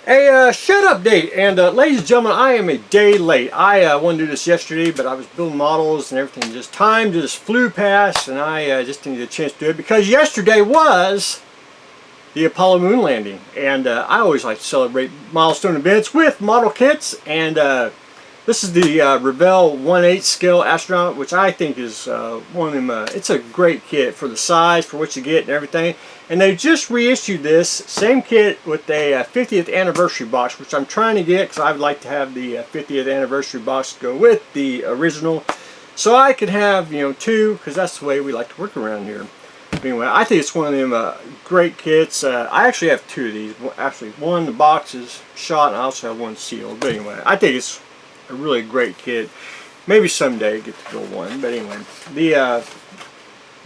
A shed update, and ladies and gentlemen, I am a day late. I wanted to do this yesterday, but I was building models and everything. Just time just flew past, and I just didn't get a chance to do it because yesterday was the Apollo moon landing, and I always like to celebrate milestone events with model kits. And this is the Revell 1/8 scale astronaut, which I think is one of them. It's a great kit for the size, for what you get, and everything. And they just reissued this same kit with a 50th anniversary box, which I'm trying to get because I would like to have the 50th anniversary box go with the original, so I could have, you know, two, because that's the way we like to work around here. Anyway, I think it's one of them great kits. I actually have two of these. Actually, one, the box is shot, and I also have one sealed. But anyway, I think it's a really great kit. Maybe someday get to build one. But anyway, the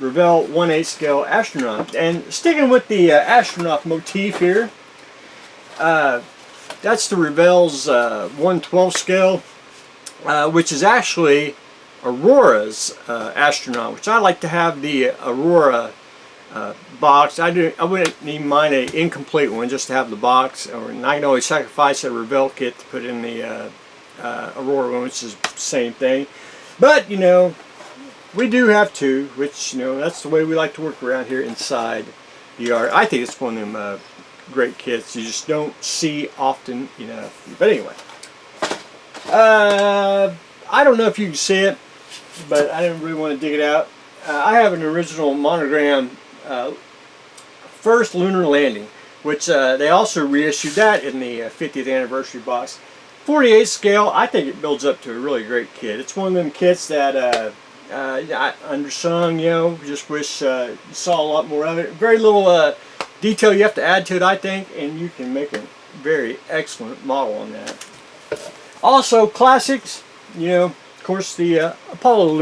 Revell 1/8 scale astronaut. And sticking with the astronaut motif here, that's the Revell's 1/12 scale, which is actually Aurora's astronaut, which I like to have the Aurora box. I wouldn't even mind an incomplete one just to have the box, and I can always sacrifice a Revell kit to put in the Aurora one, which is the same thing. But you know, we do have two, which, you know, that's the way we like to work around here inside the art. I think it's one of them great kits you just don't see often enough. But anyway, I don't know if you can see it, but I didn't really want to dig it out. I have an original monogram first lunar landing, which they also reissued that in the 50th anniversary box. 48 scale, I think it builds up to a really great kit. It's one of them kits that undersung, you know, just wish you saw a lot more of it. Very little detail you have to add to it, I think, and you can make a very excellent model on that. Also, classics, you know, of course, the Apollo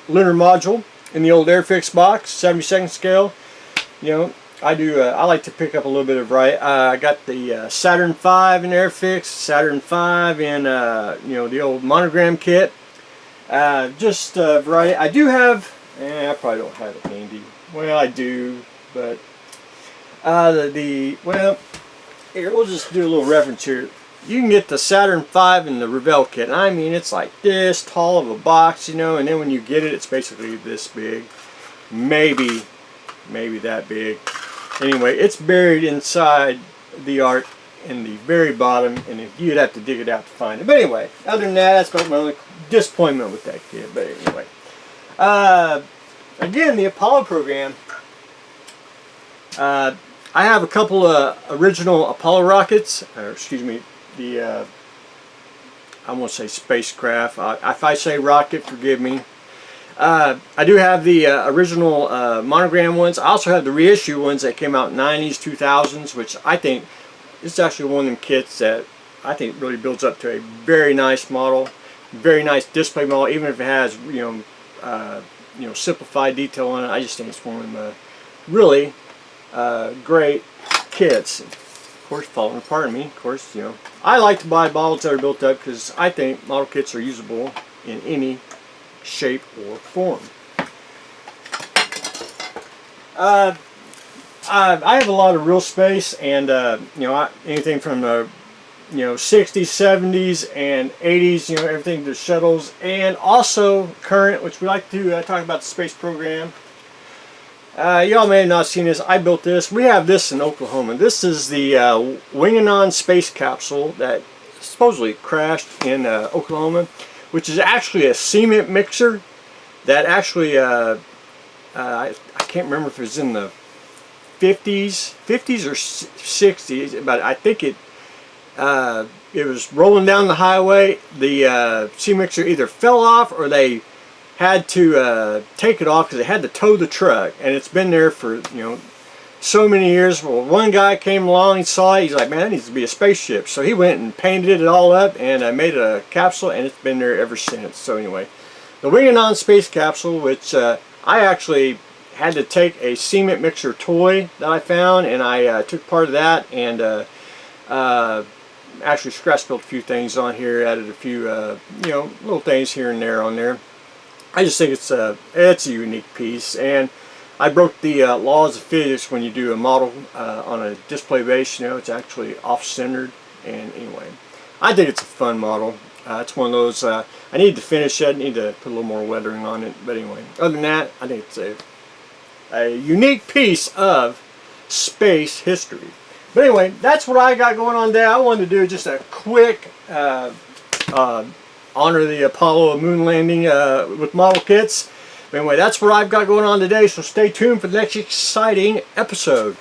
lunar module in the old Airfix box, 72nd scale. You know, I like to pick up a little bit of variety. I got the Saturn V in Airfix, Saturn V in you know, the old monogram kit. Just variety. I do have, I probably don't have it handy. Well, I do, but well, here, we'll just do a little reference here. You can get the Saturn V in the Revell kit. I mean, it's like this tall of a box, you know, and then when you get it, it's basically this big, maybe that big. Anyway, it's buried inside the art in the very bottom, and you'd have to dig it out to find it. But anyway, other than that, that's about my only disappointment with that kit. But anyway, again, the Apollo program. I have a couple of original Apollo rockets, or excuse me, the I won't say spacecraft. If I say rocket, forgive me. I do have the original monogram ones. I also have the reissue ones that came out in the 90s, 2000s, which I think it's actually one of them kits that I think really builds up to a very nice model, very nice display model, even if it has, you know, simplified detail on it. I just think it's one of them really great kits. Of course, falling apart on me. Of course, you know, I like to buy models that are built up because I think model kits are usable in any shape or form. I have a lot of real space, and you know, anything from the, you know, 60s, 70s, and 80s, you know, everything to shuttles, and also current, which we like to talk about the space program. Y'all may have not seen this. I built this. We have this in Oklahoma. This is the Wing-Anon space capsule that supposedly crashed in Oklahoma, which is actually a cement mixer that actually, I can't remember if it was in the 50s or 60s, but I think it was rolling down the highway. The cement mixer either fell off or they had to take it off because they had to tow the truck, and it's been there for, you know, so many years. Well, one guy came along, he saw it, he's like, man, that needs to be a spaceship. So he went and painted it all up and made a capsule, and it's been there ever since. So anyway, the Wing-Anon space capsule, which I actually had to take a cement mixer toy that I found, and I took part of that and actually scratch built a few things on here, added a few you know, little things here and there on there. I just think it's a unique piece, and I broke the laws of physics when you do a model on a display base. You know, it's actually off-centered, And anyway, I think it's a fun model. It's one of those, I need to finish it, I need to put a little more weathering on it, but anyway, other than that, I think it's a unique piece of space history. But anyway, that's what I got going on today. I wanted to do just a quick honor the Apollo moon landing with model kits. But anyway, that's what I've got going on today, so stay tuned for the next exciting episode.